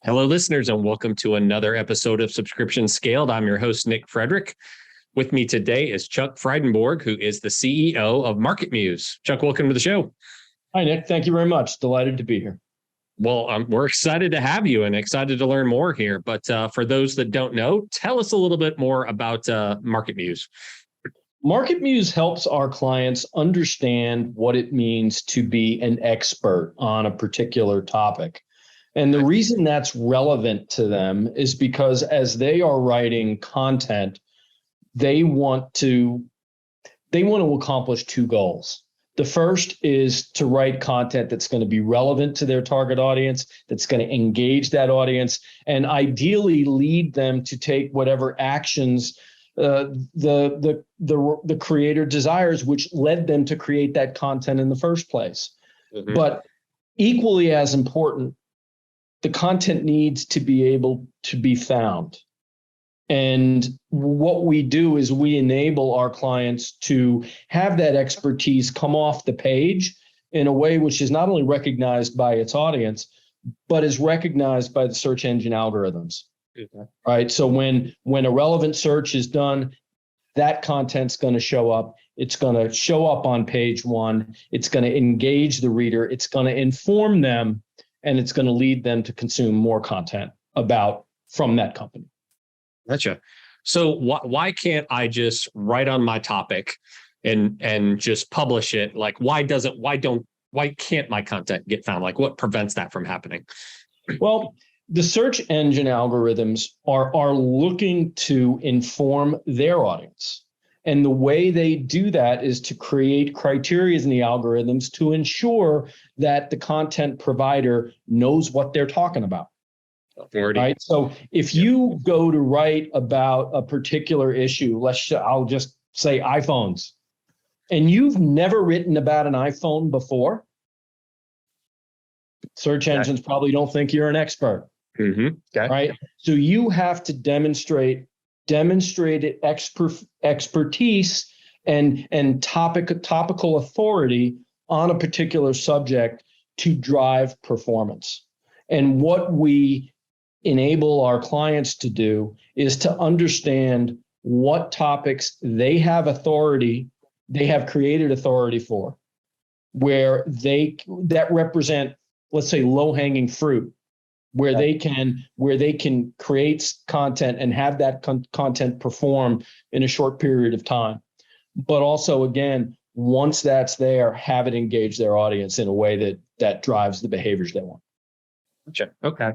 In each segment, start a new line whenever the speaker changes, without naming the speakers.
Hello, listeners, and welcome to another episode of Subscription Scaled. I'm your host, Nick Frederick. With me today is Chuck Frydenborg, who is the CEO of MarketMuse. Chuck, welcome to the show.
Hi, Nick. Thank you very much. Delighted to be here.
Well, we're excited to have you and excited to learn more here. But for those that don't know, tell us a little bit more about MarketMuse.
MarketMuse helps our clients understand what it means to be an expert on a particular topic. And the reason that's relevant to them is because as they are writing content, they want to accomplish two goals. The first is to write content that's going to be relevant to their target audience, that's going to engage that audience, and ideally lead them to take whatever actions the creator desires, which led them to create that content in the first place. Mm-hmm. But equally as important, the content needs to be able to be found. And what we do is we enable our clients to have that expertise come off the page in a way which is not only recognized by its audience, but is recognized by the search engine algorithms. Okay. Right. So when a relevant search is done, that content's going to show up. It's going to show up on page one. It's going to engage the reader. It's going to inform them, and it's going to lead them to consume more content from that company.
Gotcha. So why can't I just write on my topic and just publish it? Like, why can't my content get found? Like, what prevents that from happening?
Well, the search engine algorithms are looking to inform their audience. And the way they do that is to create criteria in the algorithms to ensure that the content provider knows what they're talking about. Right. So if you go to write about a particular issue, I'll just say iPhones, and you've never written about an iPhone before, search engines probably don't think you're an expert.
Mm-hmm. Okay.
Right. So you have to demonstrate expertise and topical authority on a particular subject to drive performance. And what we enable our clients to do is to understand what topics they have created authority for, where that represent, let's say, low-hanging fruit, where they can create content and have that content perform in a short period of time. But also, again, once that's there, have it engage their audience in a way that drives the behaviors they want.
Gotcha. Okay.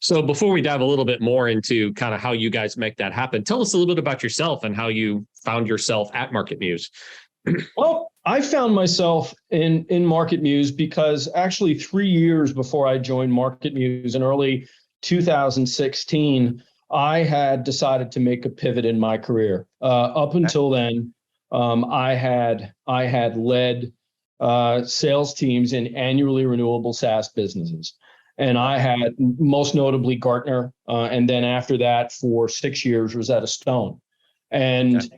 So before we dive a little bit more into kind of how you guys make that happen, tell us a little bit about yourself and how you found yourself at MarketMuse.
Well, I found myself in MarketMuse because actually 3 years before I joined MarketMuse in early 2016, I had decided to make a pivot in my career. Up until then, I had led sales teams in annually renewable SaaS businesses. And I had most notably Gartner. And then after that, for 6 years, was at a Stone. And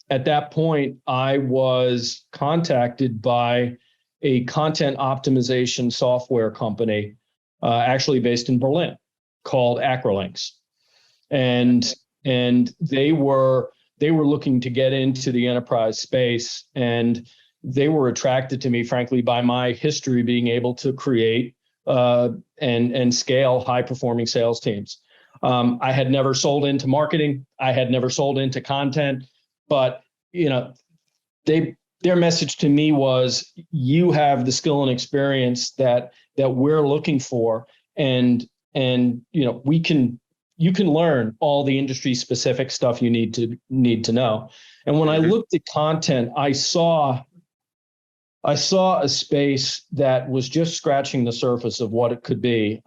at that point, I was contacted by a content optimization software company, actually based in Berlin, called Acrolinks. And they were looking to get into the enterprise space. And they were attracted to me, frankly, by my history being able to create and scale high-performing sales teams. I had never sold into marketing. I had never sold into content, but their message to me was, you have the skill and experience that we're looking for, and you can learn all the industry-specific stuff you need to know. And when I looked at content, I saw a space that was just scratching the surface of what it could be.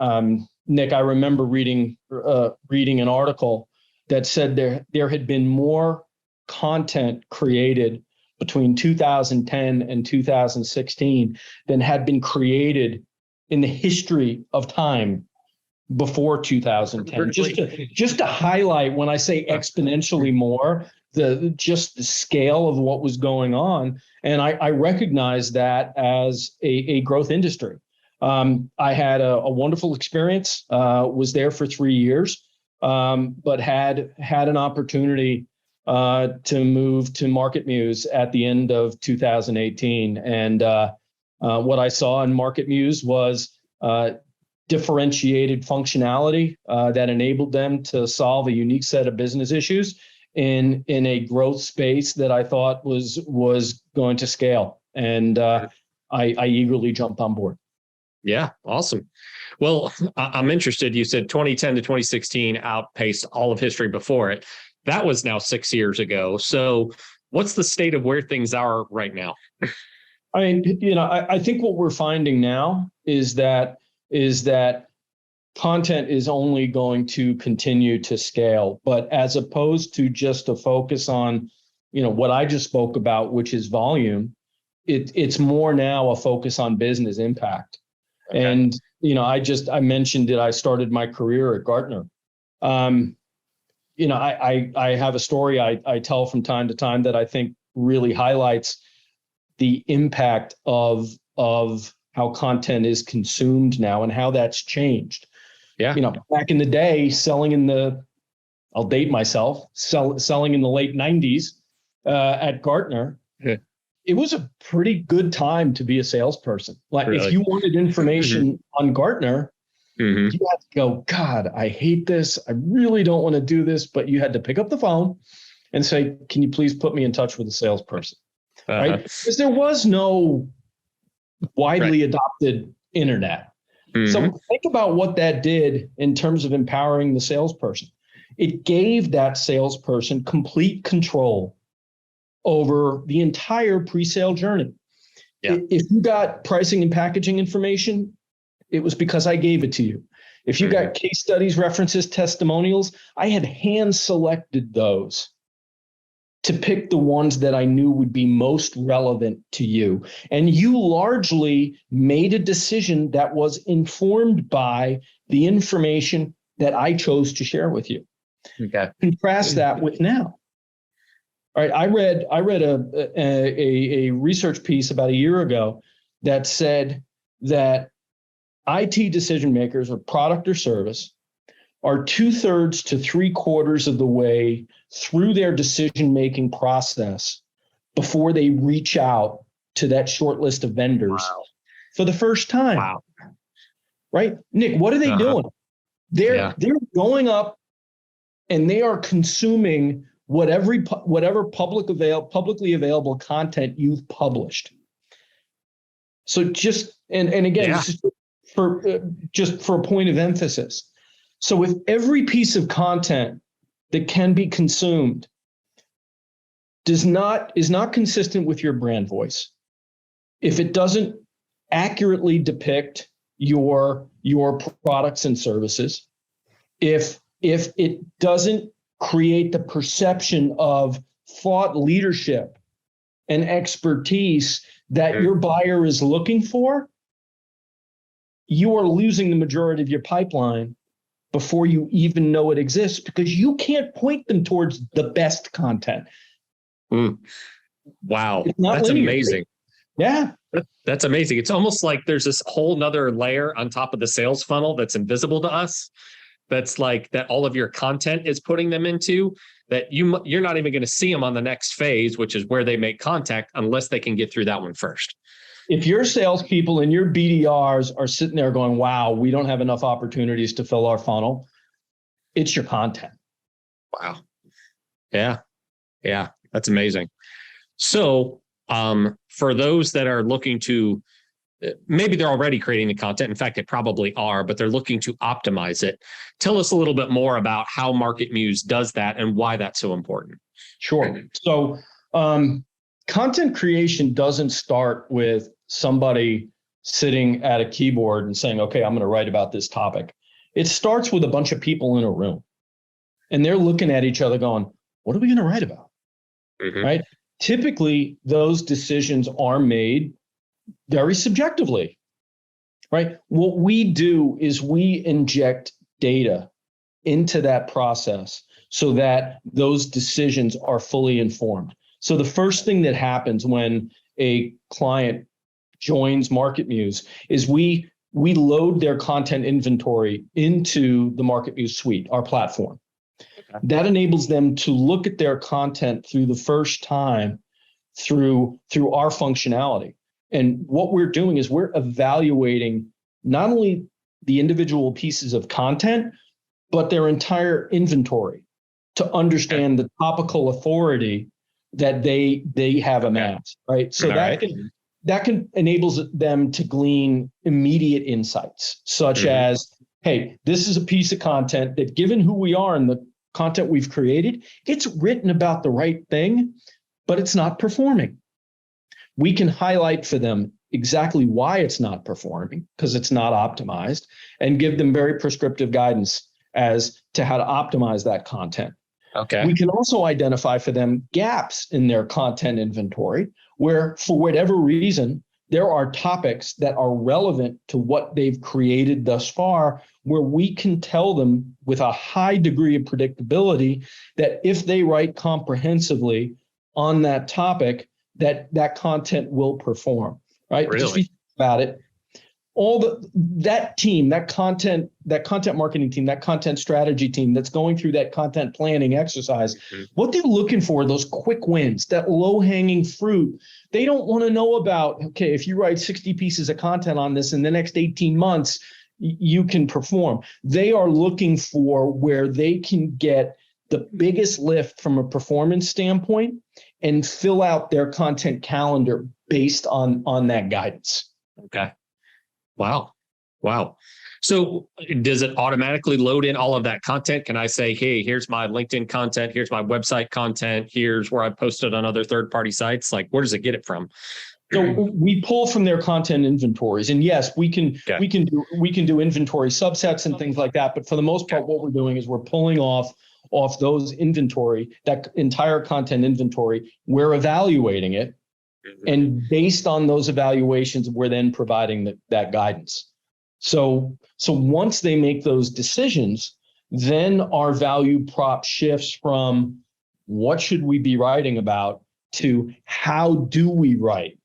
Nick, I remember reading an article that said there had been more content created between 2010 and 2016 than had been created in the history of time before 2010. Just to highlight, when I say exponentially more, the scale of what was going on. And I recognize that as a growth industry. I had a wonderful experience, was there for 3 years, but had an opportunity to move to MarketMuse at the end of 2018. And what I saw in MarketMuse was differentiated functionality that enabled them to solve a unique set of business issues in a growth space that I thought was going to scale. And I eagerly jumped on board.
Yeah, awesome. Well, I'm interested. You said 2010 to 2016 outpaced all of history before it. That was now 6 years ago. So what's the state of where things are right now?
I mean, I think what we're finding now is that content is only going to continue to scale, but as opposed to just a focus on, what I just spoke about, which is volume, it's more now a focus on business impact. Okay. And, I mentioned that I started my career at Gartner. I have a story I tell from time to time that I think really highlights the impact of how content is consumed now and how that's changed. Yeah. Back in the day, I'll date myself, selling in the late 90s at Gartner. Yeah. It was a pretty good time to be a salesperson. Like really? If you wanted information on Gartner, you had to go, God, I hate this. I really don't want to do this. But you had to pick up the phone and say, can you please put me in touch with a salesperson? Right? Because there was no widely adopted internet. So think about what that did in terms of empowering the salesperson. It gave that salesperson complete control over the entire pre-sale journey. Yeah. If you got pricing and packaging information, it was because I gave it to you. If you got case studies, references, testimonials, I had hand selected those to pick the ones that I knew would be most relevant to you. And you largely made a decision that was informed by the information that I chose to share with you. Okay. Contrast that with now. All right, I read a research piece about a year ago that said that IT decision makers or product or service are 2/3 to 3/4 of the way through their decision-making process before they reach out to that short list of vendors for the first time. Wow. Right? Nick, what are they doing? They're going up and they are consuming whatever publicly available content you've published. So just just for a point of emphasis. So if every piece of content that can be consumed is not consistent with your brand voice, if it doesn't accurately depict your products and services, if it doesn't create the perception of thought leadership and expertise that your buyer is looking for, you are losing the majority of your pipeline before you even know it exists, because you can't point them towards the best content.
Wow. That's linear. Amazing.
Yeah.
That's amazing. It's almost like there's this whole nother layer on top of the sales funnel that's invisible to us. That's like that all of your content is putting them into, that you're not even going to see them on the next phase, which is where they make contact, unless they can get through that one first.
If your salespeople and your BDRs are sitting there going, wow, we don't have enough opportunities to fill our funnel, it's your content.
Wow. Yeah. Yeah. That's amazing. So for those that are looking to, maybe they're already creating the content. In fact, they probably are, but they're looking to optimize it. Tell us a little bit more about how MarketMuse does that and why that's so important.
Sure. So content creation doesn't start with somebody sitting at a keyboard and saying, okay, I'm going to write about this topic. It starts with a bunch of people in a room and they're looking at each other going, what are we going to write about? Right? Typically, those decisions are made very subjectively, right? What we do is we inject data into that process so that those decisions are fully informed. So the first thing that happens when a client joins MarketMuse is we we load their content inventory into the MarketMuse suite, our platform. Okay. That enables them to look at their content through the first time through our functionality. And what we're doing is we're evaluating not only the individual pieces of content, but their entire inventory to understand the topical authority that they have amassed, right? So that can enables them to glean immediate insights, such as, hey, this is a piece of content that, given who we are and the content we've created, it's written about the right thing, but it's not performing. We can highlight for them exactly why it's not performing, because it's not optimized, and give them very prescriptive guidance as to how to optimize that content.
Okay.
We can also identify for them gaps in their content inventory where, for whatever reason, there are topics that are relevant to what they've created thus far, where we can tell them with a high degree of predictability that if they write comprehensively on that topic, that content will perform, right?
Really?
Just think about it. That team, that content marketing team, that content strategy team that's going through that content planning exercise, what they're looking for, those quick wins, that low-hanging fruit. They don't want to know about, okay, if you write 60 pieces of content on this in the next 18 months, you can perform. They are looking for where they can get the biggest lift from a performance standpoint and fill out their content calendar based on that guidance.
Okay. Wow. So does it automatically load in all of that content? Can I say, hey, here's my LinkedIn content, here's my website content, here's where I posted on other third-party sites? Like, where does it get it from?
So we pull from their content inventories, and yes, we can do inventory subsets and things like that. But for the most part, what we're doing is we're pulling off those inventory, that entire content inventory. We're evaluating it. And based on those evaluations, we're then providing that guidance. So once they make those decisions, then our value prop shifts from what should we be writing about to how do we write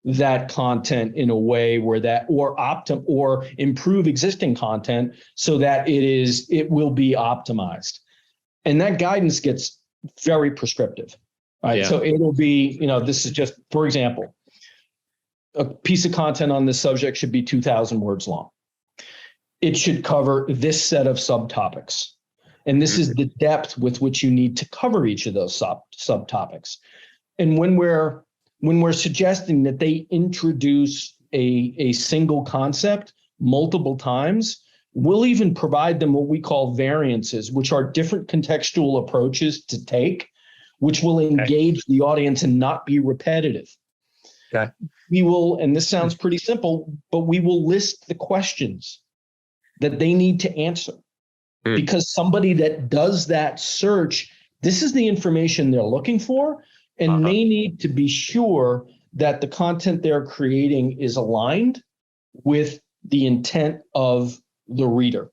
that content in a way where or improve existing content so that it will be optimized. And that guidance gets very prescriptive. Right. Yeah. So it'll be, this is just, for example, a piece of content on this subject should be 2,000 words long. It should cover this set of subtopics. And this is the depth with which you need to cover each of those subtopics. And when we're suggesting that they introduce a single concept multiple times, we'll even provide them what we call variances, which are different contextual approaches to take, which will engage the audience and not be repetitive.
Okay.
We will, and this sounds pretty simple, but we will list the questions that they need to answer. Because somebody that does that search, this is the information they're looking for, and they need to be sure that the content they're creating is aligned with the intent of the reader.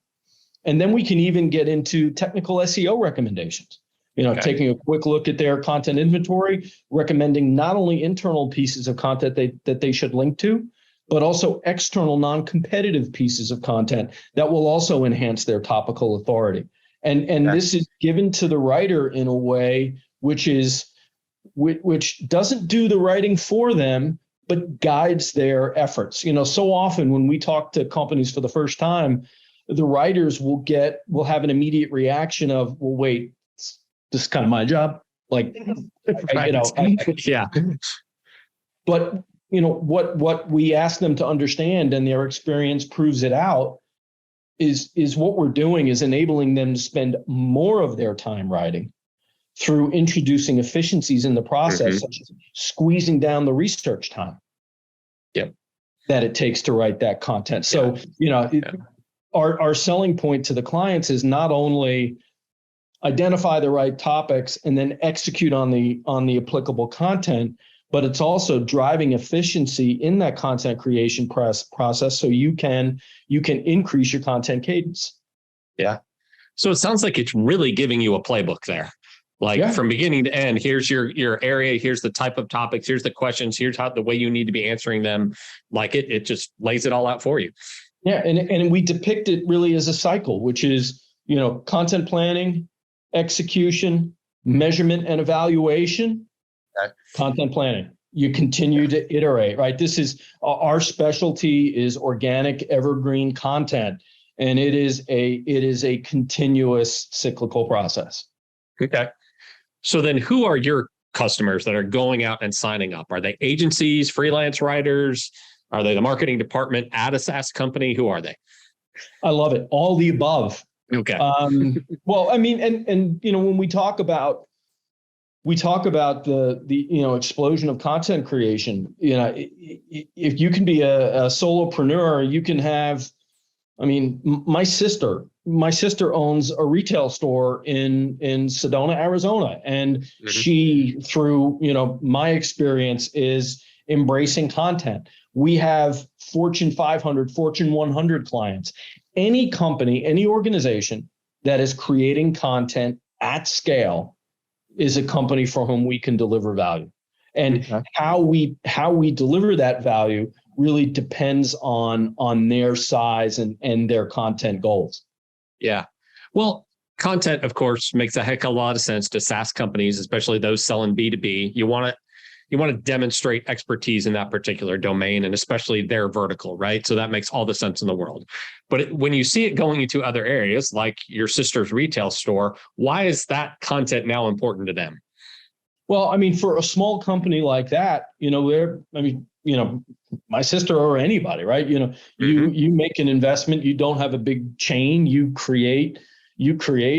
And then we can even get into technical SEO recommendations. Taking a quick look at their content inventory, recommending not only internal pieces of content that they should link to, but also external non-competitive pieces of content that will also enhance their topical authority. And this is given to the writer in a way which doesn't do the writing for them, but guides their efforts. So often when we talk to companies for the first time, the writers will have an immediate reaction of, well, wait, this is kind of my job. Like,
yeah.
But, what we ask them to understand, and their experience proves it out, is what we're doing is enabling them to spend more of their time writing through introducing efficiencies in the process, such as squeezing down the research time that it takes to write that content. So, our selling point to the clients is not only identify the right topics and then execute on the applicable content, but it's also driving efficiency in that content creation process so you can increase your content cadence.
Yeah. So it sounds like it's really giving you a playbook there. Like from beginning to end, here's your area, here's the type of topics, here's the questions, here's how the way you need to be answering them. Like it just lays it all out for you.
Yeah, and we depict it really as a cycle, which is, content planning, execution, measurement and evaluation, content planning. You continue to iterate, right? This is our specialty is organic evergreen content, and it is a continuous cyclical process.
Okay. So then who are your customers that are going out and signing up? Are they agencies, freelance writers? Are they the marketing department at a SaaS company? Who are they?
I love it. All the above.
Okay.
Well, I mean, and when we talk about the explosion of content creation, if you can be a solopreneur, you can have, I mean, my sister owns a retail store in Sedona, Arizona. And she, through, my experience, is embracing content. We have Fortune 500, Fortune 100 clients. Any company, any organization that is creating content at scale is a company for whom we can deliver value. And how we deliver that value really depends on their size and their content goals.
Yeah. Well, content, of course, makes a heck of a lot of sense to SaaS companies, especially those selling B2B. You want to demonstrate expertise in that particular domain, and especially their vertical, right? So that makes all the sense in the world. But when you see it going into other areas, like your sister's retail store, why is that content now important to them?
Well, I mean, for a small company like that, my sister or anybody, right? You make an investment, you don't have a big chain, you create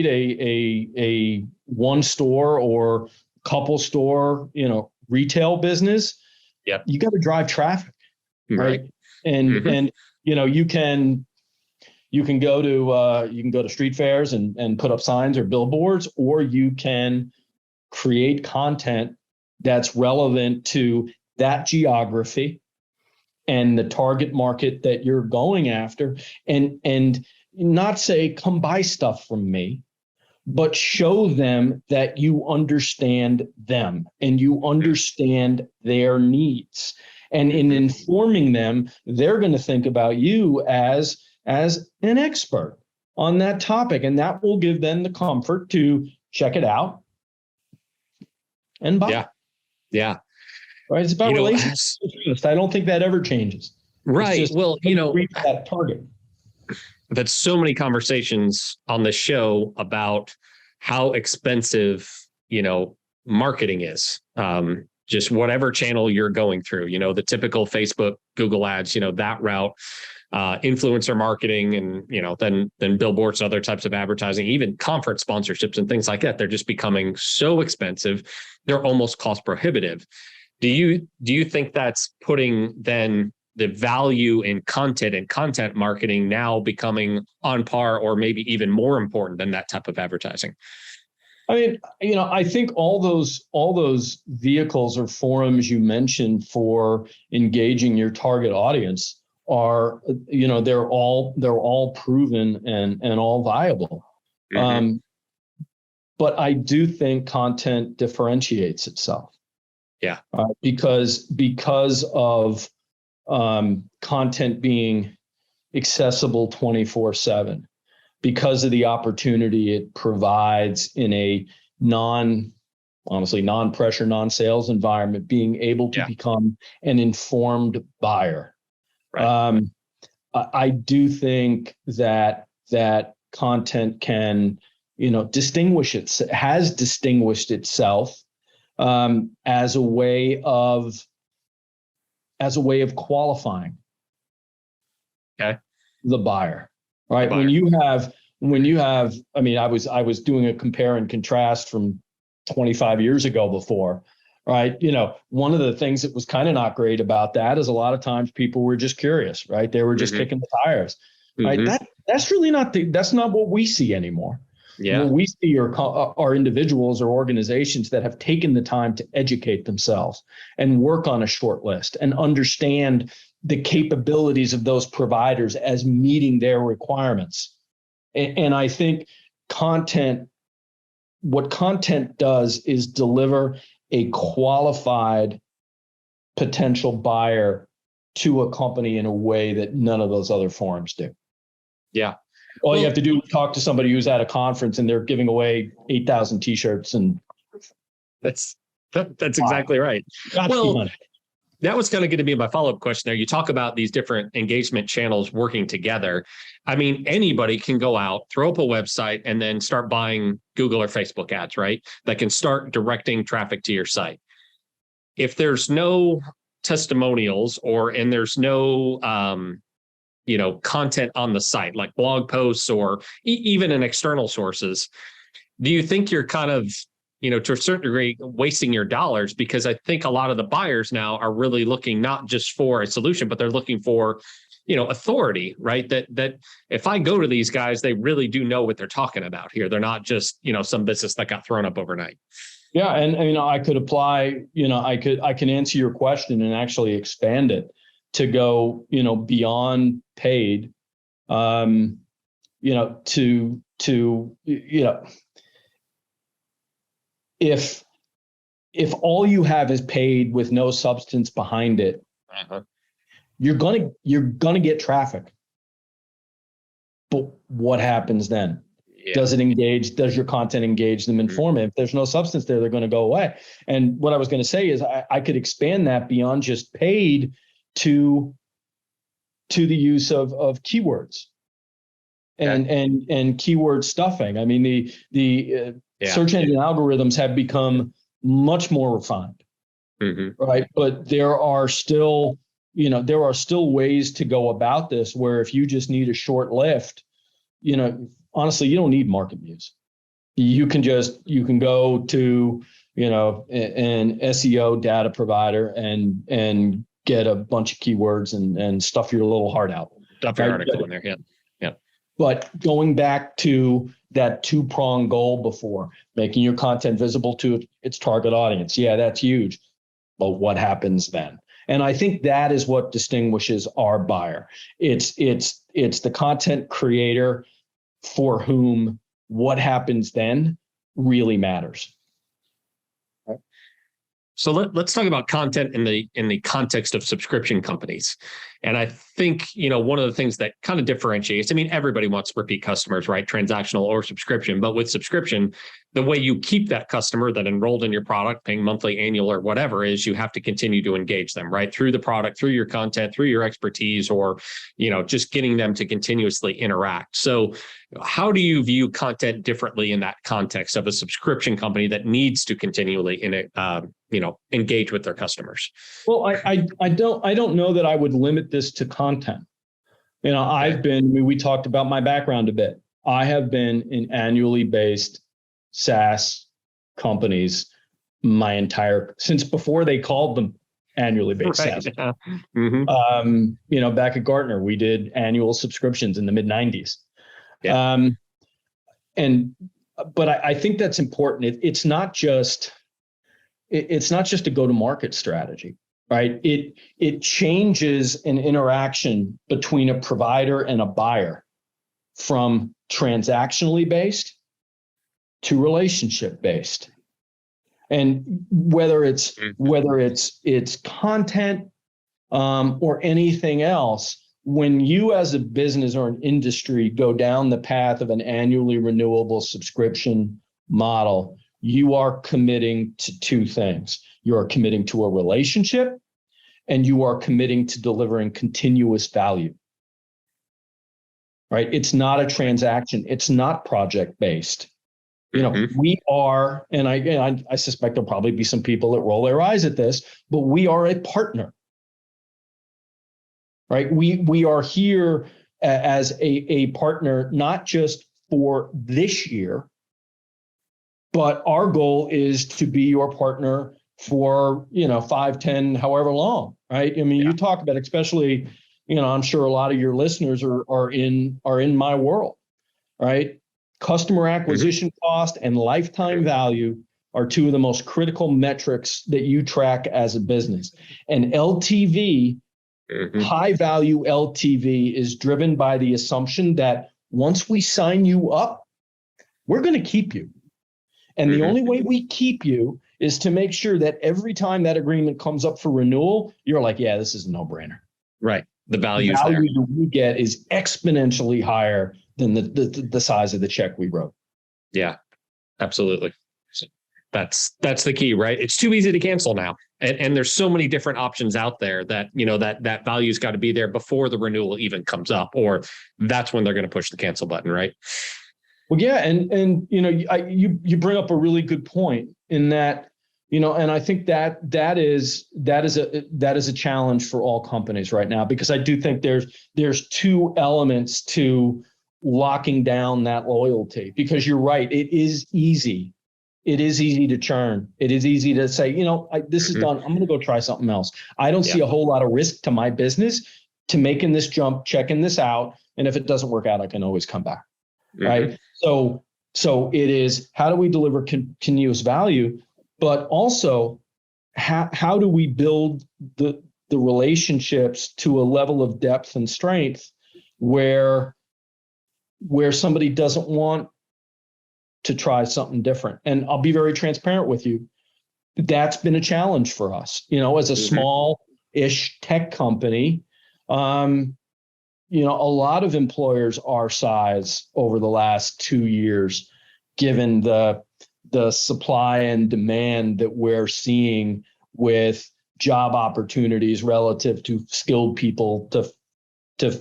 a one store or couple store, retail business.
Yeah.
You got to drive traffic, right? And you can go to street fairs and put up signs or billboards, or you can create content that's relevant to that geography and the target market that you're going after, and not say, come buy stuff from me, but show them that you understand them and you understand their needs. And in informing them, they're going to think about you as an expert on that topic, and that will give them the comfort to check it out and buy.
Yeah.
Right. It's about relationships. I don't think that ever changes.
Right.
Just,
well,
reach that target.
I've had so many conversations on the show about how expensive, marketing is. Just whatever channel you're going through, the typical Facebook, Google ads, that route, influencer marketing, and then billboards and other types of advertising, even conference sponsorships and things like that. They're just becoming so expensive. They're almost cost prohibitive. Do you think that's putting then the value in content and content marketing now becoming on par or maybe even more important than that type of advertising?
I mean, I think all those vehicles or forums you mentioned for engaging your target audience are, they're all proven and all viable. But I do think content differentiates itself.
Yeah.
Because of content being accessible 24/7, because of the opportunity it provides in a non-pressure, non-sales environment, being able to become an informed buyer. Right. I do think that content can, has distinguished itself as a way of qualifying the buyer. Right. When you have, I mean, I was doing a compare and contrast from 25 years ago before, right? One of the things that was kind of not great about that is a lot of times people were just curious, right? They were just kicking the tires, right? That's really that's not what we see anymore.
Yeah.
What we see are individuals or organizations that have taken the time to educate themselves and work on a short list and understand the capabilities of those providers as meeting their requirements. And I think content what content does is deliver a qualified potential buyer to a company in a way that none of those other forums do.
Yeah.
All you have to do is talk to somebody who's at a conference and they're giving away 8,000 t-shirts, and
that's exactly right.
Well,
that was kind of going to be my follow-up question there. You talk about these different engagement channels working together. I mean, anybody can go out, throw up a website, and then start buying Google or Facebook ads, right? That can start directing traffic to your site. If there's no testimonials and there's no content on the site, like blog posts or even in external sources, do you think you're kind of, to a certain degree, wasting your dollars? Because I think a lot of the buyers now are really looking not just for a solution, but they're looking for, authority, right? That if I go to these guys, they really do know what they're talking about here. They're not just, some business that got thrown up overnight.
Yeah. And, I could apply, I can answer your question and actually expand it to go, beyond paid, if all you have is paid with no substance behind it, you're gonna get traffic. But what happens then? Yeah. Does it engage? Does your content engage them, inform them? If there's no substance there, they're going to go away. And what I was going to say is I could expand that beyond just paid to the use of keywords and keyword stuffing. I mean, the search engine algorithms have become much more refined, right? But there are still ways to go about this where if you just need a short lift, honestly, you don't need MarketMuse. You can go to, an SEO data provider and get a bunch of keywords and stuff your little heart out.
Stuff your article in there, yeah.
But going back to that two-pronged goal before, making your content visible to its target audience. Yeah, that's huge. But what happens then? And I think that is what distinguishes our buyer. It's the content creator for whom what happens then really matters.
So let's talk about content in the context of subscription companies. And I think, one of the things that kind of differentiates, everybody wants repeat customers, right? Transactional or subscription. But with subscription, the way you keep that customer that enrolled in your product, paying monthly, annual, or whatever, is you have to continue to engage them, right? Through the product, through your content, through your expertise, or, just getting them to continuously interact. So how do you view content differently in that context of a subscription company that needs to continually engage with their customers?
Well, I don't know that I would limit this to content. We talked about my background a bit. I have been in annually based SaaS companies since before they called them annually based SaaS. Yeah. Back at Gartner, we did annual subscriptions in the mid 90s. Yeah. But I think that's important. It's not just a go-to-market strategy, right? It changes an interaction between a provider and a buyer from transactionally based to relationship based. And whether it's content or anything else, when you as a business or an industry go down the path of an annually renewable subscription model, you are committing to two things. You are committing to a relationship, and you are committing to delivering continuous value. Right? It's not a transaction. It's not project-based. We are, and I suspect there'll probably be some people that roll their eyes at this, but we are a partner. Right? We are here as a partner, not just for this year, but our goal is to be your partner for 5, 10, however long, right? You talk about, especially, I'm sure a lot of your listeners are in my world, right? Customer acquisition cost and lifetime value are two of the most critical metrics that you track as a business. And LTV, high value LTV, is driven by the assumption that once we sign you up, we're going to keep you. And the only way we keep you is to make sure that every time that agreement comes up for renewal, you're like, yeah, this is a no-brainer.
Right. The
The
value's
value
there.
that we get is exponentially higher than the size of the check we wrote.
Yeah, absolutely. That's the key, right? It's too easy to cancel now. And there's so many different options out there that, that value's got to be there before the renewal even comes up, or that's when they're going to push the cancel button, right?
Well, yeah, and you bring up a really good point in that, and I think that is a challenge for all companies right now, because I do think there's two elements to locking down that loyalty, because you're right, it is easy. It is easy to churn. It is easy to say, this is done. I'm going to go try something else. I don't see a whole lot of risk to my business to making this jump, checking this out. And if it doesn't work out, I can always come back. Right. So it is, how do we deliver continuous value, but also how do we build the relationships to a level of depth and strength where somebody doesn't want to try something different. And I'll be very transparent with you. That's been a challenge for us, as a small-ish tech company. A lot of employers our size over the last 2 years, given the supply and demand that we're seeing with job opportunities relative to skilled people to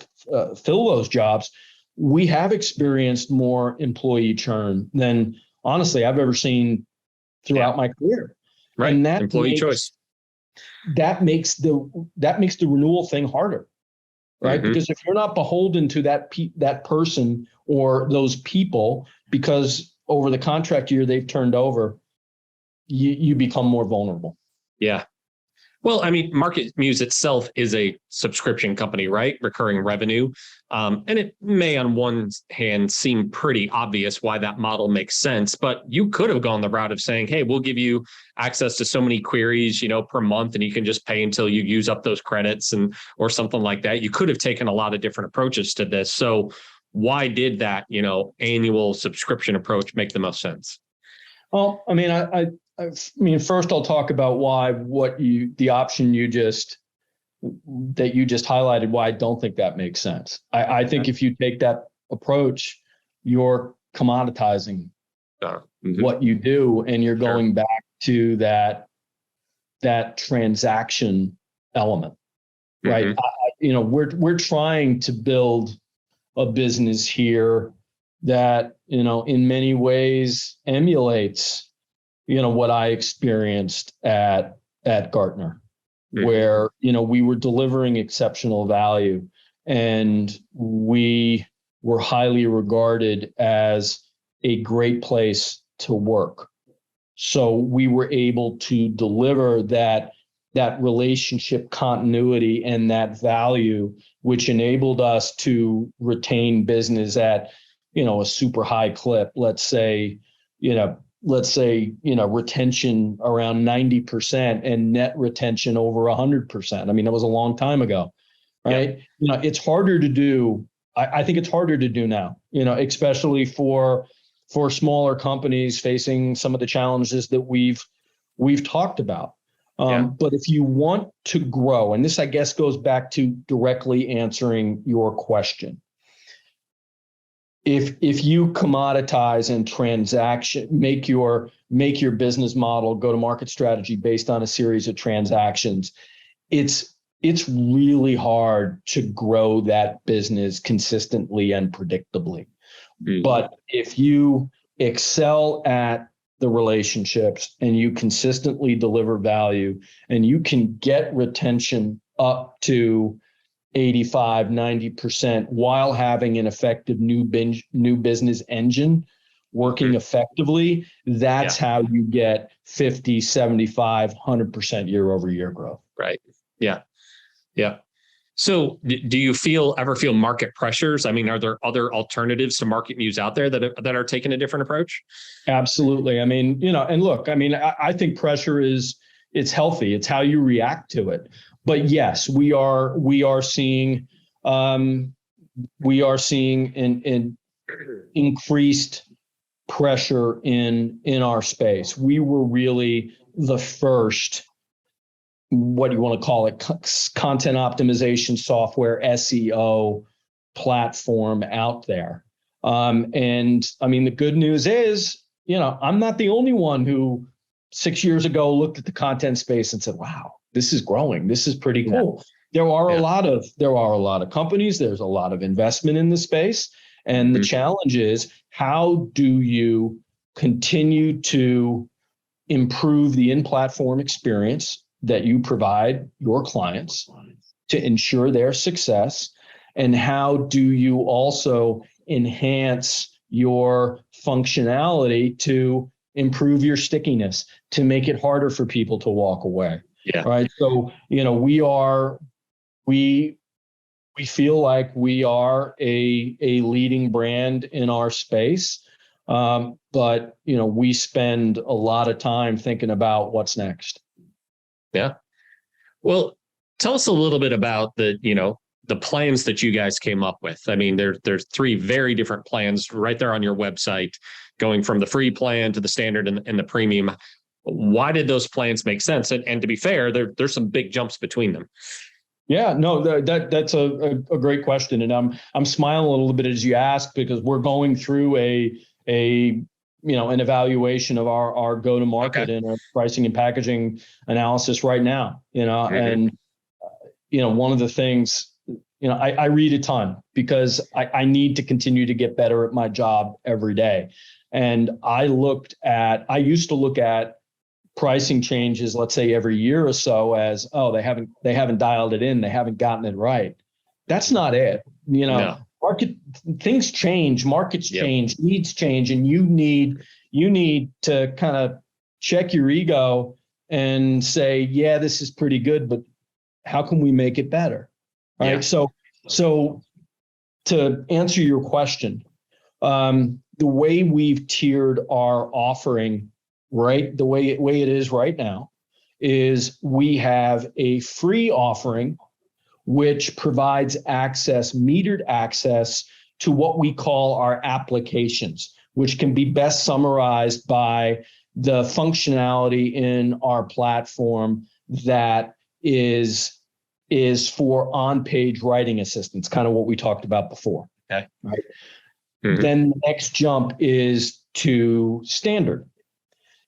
fill those jobs, we have experienced more employee churn than honestly I've ever seen throughout my career.
Right.
And that
employee choice.
That makes the renewal thing harder. Right. Because if you're not beholden to that person or those people, because over the contract year they've turned over, you become more vulnerable.
Yeah. Well, I mean, MarketMuse itself is a subscription company, right? Recurring revenue. And it may on one hand seem pretty obvious why that model makes sense, but you could have gone the route of saying, hey, we'll give you access to so many queries, per month, and you can just pay until you use up those credits or something like that. You could have taken a lot of different approaches to this. So why did that, annual subscription approach make the most sense?
Well, I mean, first I'll talk about the option you just highlighted, why I don't think that makes sense. I think if you take that approach, you're commoditizing what you do, and you're going back to that transaction element, right? We're trying to build a business here that, in many ways emulates what I experienced at Gartner, where, we were delivering exceptional value and we were highly regarded as a great place to work. So we were able to deliver that relationship continuity and that value, which enabled us to retain business at, a super high clip. Let's say retention around 90% and net retention over 100%. I mean, that was a long time ago, right? Yeah. It's harder to do. I think it's harder to do now, especially for smaller companies facing some of the challenges that we've talked about. But if you want to grow, and this, I guess, goes back to directly answering your question. If you commoditize and make your business model, go to market strategy based on a series of transactions, it's really hard to grow that business consistently and predictably. But if you excel at the relationships and you consistently deliver value and you can get retention up to 85, 90% while having an effective new business engine working effectively, that's how you get 50, 75, 100% year over year growth.
Right. Yeah. Yeah. So do you ever feel market pressures? I mean, are there other alternatives to MarketMuse out there that are taking a different approach?
Absolutely. I mean, and look, I mean, I think pressure it's healthy. It's how you react to it. But yes, we are seeing an increased pressure in our space. We were really the first, what do you want to call it, content optimization software, SEO platform out there. And I mean, the good news is, I'm not the only one who 6 years ago looked at the content space and said, wow, this is growing. This is pretty cool. There are a lot of companies. There's a lot of investment in the space. And the challenge is, how do you continue to improve the in-platform experience that you provide your clients to ensure their success? And how do you also enhance your functionality to improve your stickiness, to make it harder for people to walk away?
Yeah.
Right. So, we feel like we are a leading brand in our space. But, we spend a lot of time thinking about what's next.
Yeah. Well, tell us a little bit about the plans that you guys came up with. I mean, there's 3 very different plans right there on your website, going from the free plan to the standard and the premium. Why did those plans make sense? And to be fair, there's some big jumps between them.
Yeah, no, that's a great question, and I'm smiling a little bit as you ask, because we're going through an evaluation of our go to market and our pricing and packaging analysis right now. And one of the things, I read a ton because I need to continue to get better at my job every day, and I used to look at pricing changes, let's say every year or so, as, oh, they haven't dialed it in, they haven't gotten it right. That's not it.
No.
Things change, markets change, needs change, and you need to kind of check your ego and say, yeah, this is pretty good, but how can we make it better? Right. Yeah. So to answer your question, the way we've tiered our offering, right, the way it is right now, is we have a free offering which provides metered access to what we call our applications, which can be best summarized by the functionality in our platform that is for on-page writing assistance, kind of what we talked about before.
Okay.
Right. Then the next jump is to standard.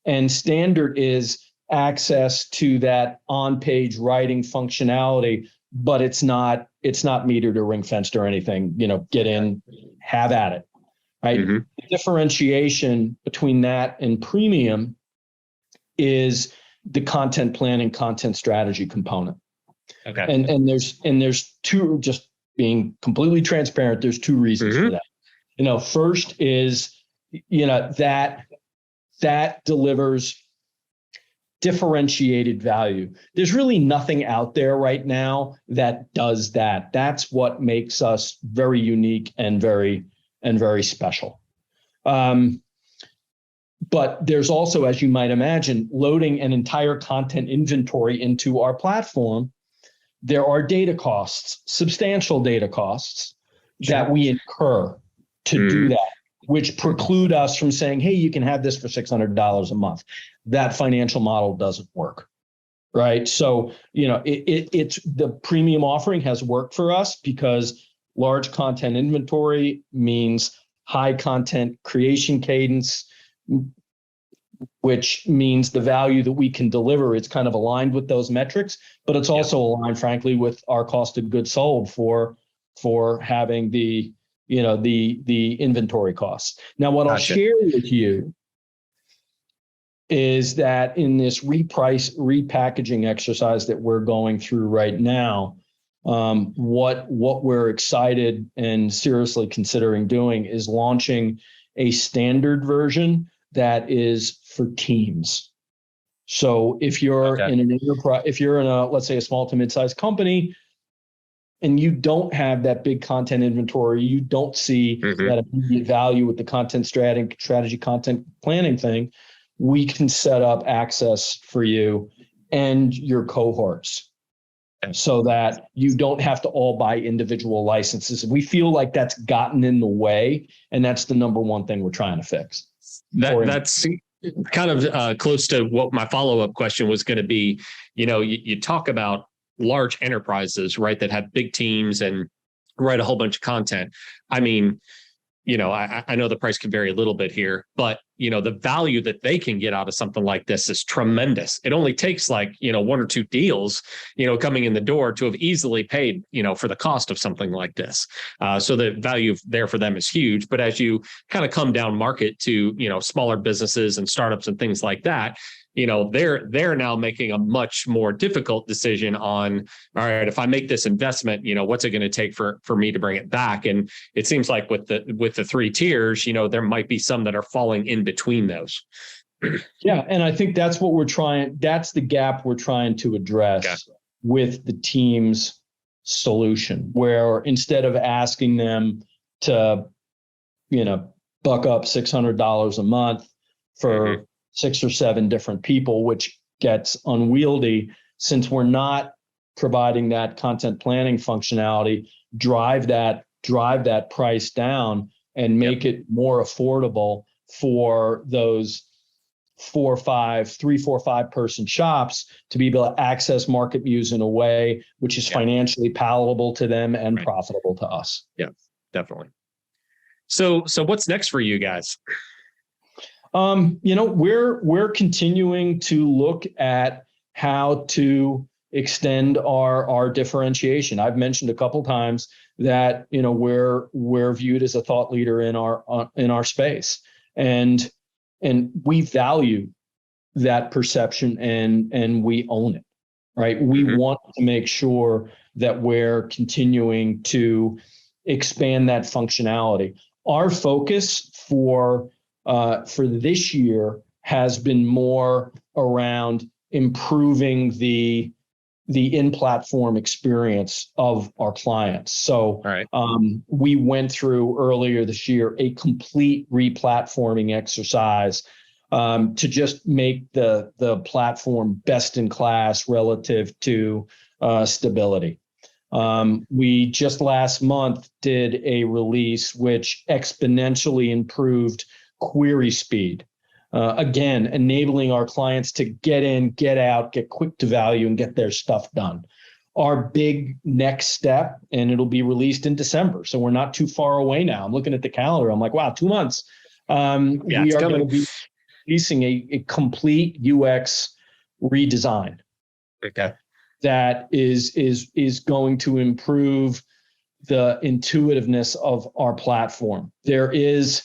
And standard is access to that on-page writing functionality, but it's not metered or ring-fenced or anything. Get in, have at it. Right. The differentiation between that and premium is the content planning, content strategy component. Okay. And there's 2, just being completely transparent, there's 2 reasons for that. First is, that delivers differentiated value. There's really nothing out there right now that does that. That's what makes us very unique and very special. But there's also, as you might imagine, loading an entire content inventory into our platform. There are data costs, substantial data costs that we incur to do that, which preclude us from saying, hey, you can have this for $600 a month. That financial model doesn't work, right? So, it's the premium offering has worked for us because large content inventory means high content creation cadence, which means the value that we can deliver is kind of aligned with those metrics, but it's also aligned, frankly, with our cost of goods sold for having the inventory costs. Now, what I'll share with you is that in this repackaging exercise that we're going through right now, what we're excited and seriously considering doing is launching a standard version that is for teams. So if you're in an enterprise, if you're in let's say a small to mid-sized company, and you don't have that big content inventory, you don't see that immediate value with the content strategy, content planning thing, we can set up access for you and your cohorts so that you don't have to all buy individual licenses. We feel like that's gotten in the way, and that's the number one thing we're trying to fix.
That's kind of close to what my follow-up question was going to be. You talk about large enterprises, right, that have big teams and write a whole bunch of content. I mean, I know the price can vary a little bit here, but the value that they can get out of something like this is tremendous. It only takes one or two deals, coming in the door to have easily paid, for the cost of something like this. So the value there for them is huge. But as you kind of come down market to, smaller businesses and startups and things like that, they're now making a much more difficult decision on, all right, if I make this investment, what's it going to take for me to bring it back? And it seems like with the three tiers, there might be some that are falling in between those.
Yeah. And I think that's that's the gap we're trying to address with the team's solution, where instead of asking them to, buck up $600 a month for 6 or 7 different people, which gets unwieldy, since we're not providing that content planning functionality, drive that price down and make it more affordable for those 3, 4, 5 person shops to be able to access MarketMuse in a way which is financially palatable to them and profitable to us.
Yeah, definitely. So what's next for you guys?
We're continuing to look at how to extend our differentiation. I've mentioned a couple times that we're viewed as a thought leader in our space, and we value that perception and we own it. Right? We want to make sure that we're continuing to expand that functionality. Our focus for this year has been more around improving the in-platform experience of our clients. So we went through earlier this year a complete replatforming exercise to just make the platform best in class relative to stability. We just last month did a release which exponentially improved query speed. Again, enabling our clients to get in, get out, get quick to value, and get their stuff done. Our big next step, and it'll be released in December, so we're not too far away now. I'm looking at the calendar. I'm like, wow, 2 months. We are going to be releasing a complete UX redesign.
Okay.
That is going to improve the intuitiveness of our platform. There is,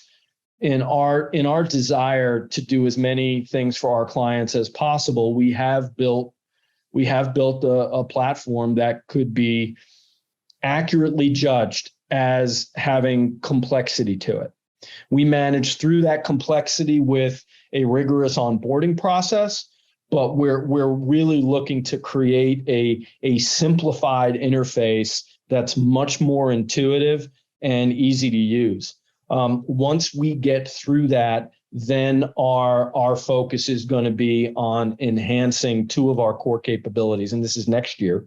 in our desire to do as many things for our clients as possible, we have built a platform that could be accurately judged as having complexity to it. We manage through that complexity with a rigorous onboarding process, but we're really looking to create a simplified interface that's much more intuitive and easy to use. Once we get through that, then our focus is going to be on enhancing 2 of our core capabilities, and this is next year.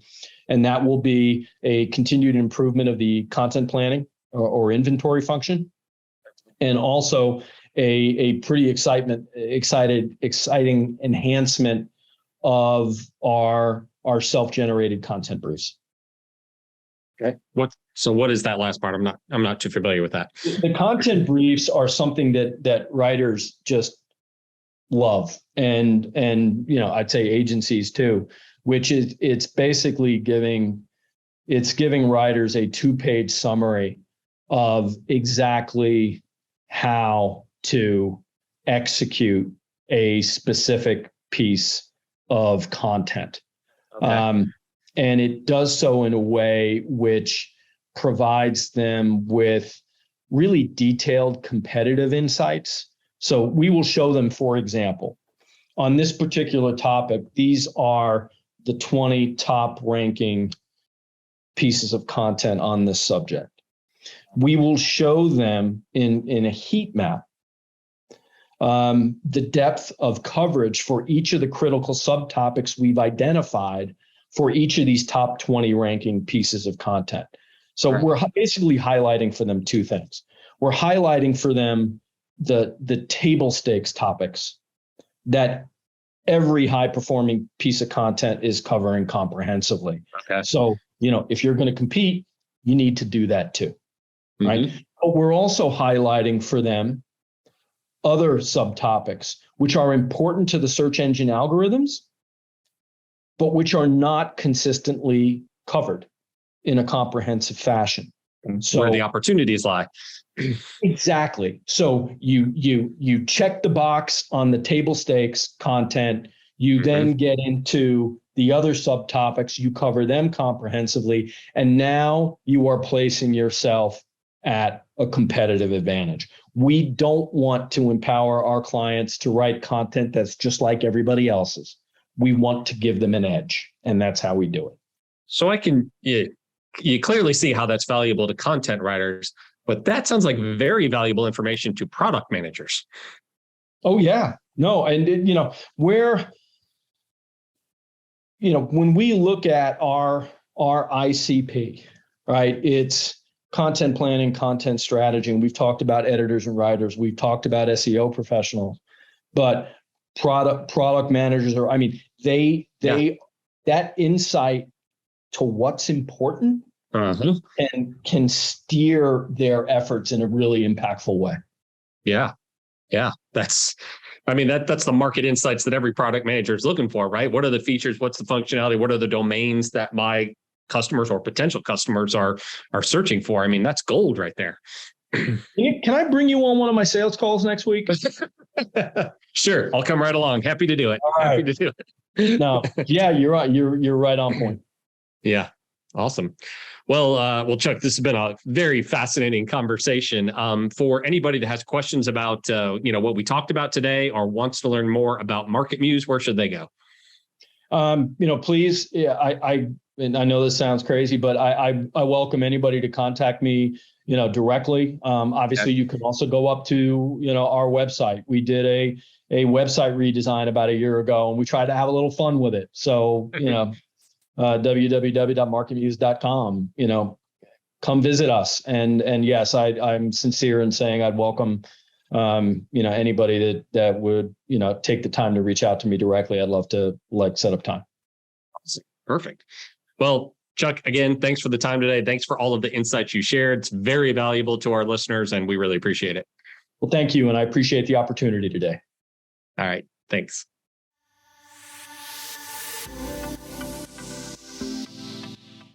And that will be a continued improvement of the content planning or inventory function, and also a pretty exciting enhancement of our self-generated content briefs.
Okay. What is that last part? I'm not too familiar with that.
The content briefs are something that writers just love, and I'd say agencies too, which is it's basically giving writers a 2-page summary of exactly how to execute a specific piece of content. Okay. And it does so in a way which provides them with really detailed competitive insights. So we will show them, for example, on this particular topic, these are the 20 top ranking pieces of content on this subject. We will show them in a heat map the depth of coverage for each of the critical subtopics we've identified for each of these top 20 ranking pieces of content. So we're basically highlighting for them 2 things. We're highlighting for them the table stakes topics that every high performing piece of content is covering comprehensively.
Okay.
So, if you're going to compete, you need to do that too, right? But we're also highlighting for them other subtopics, which are important to the search engine algorithms, but which are not consistently covered in a comprehensive fashion.
So where the opportunities lie.
Exactly. So you check the box on the table stakes content. You then get into the other subtopics. You cover them comprehensively, and now you are placing yourself at a competitive advantage. We don't want to empower our clients to write content that's just like everybody else's. We want to give them an edge, and that's how we do it.
So you clearly see how that's valuable to content writers, but that sounds like very valuable information to product managers.
Oh yeah, no, and when we look at our ICP, right? It's content planning, content strategy, and we've talked about editors and writers. We've talked about SEO professionals, but product managers that insight to what's important and can steer their efforts in a really impactful way.
Yeah. That's the market insights that every product manager is looking for, right? What are the features? What's the functionality? What are the domains that my customers or potential customers are searching for? That's gold right there.
Can I bring you on one of my sales calls next week?
Sure. I'll come right along. Happy to do it. Happy to do it.
No. Yeah, you're right. You're right on point.
Yeah. Awesome. Well, Chuck, this has been a very fascinating conversation. For anybody that has questions about, what we talked about today or wants to learn more about MarketMuse, where should they go?
Please. Yeah, I know this sounds crazy, but I welcome anybody to contact me, directly. Obviously, you can also go up to, our website. We did a website redesign about a year ago, and we tried to have a little fun with it. So, www.marketmuse.com, come visit us. And yes, I'm sincere in saying I'd welcome, anybody that would, take the time to reach out to me directly. I'd love to set up time.
Perfect. Well, Chuck, again, thanks for the time today. Thanks for all of the insights you shared. It's very valuable to our listeners, and we really appreciate it.
Well, thank you. And I appreciate the opportunity today.
All right. Thanks.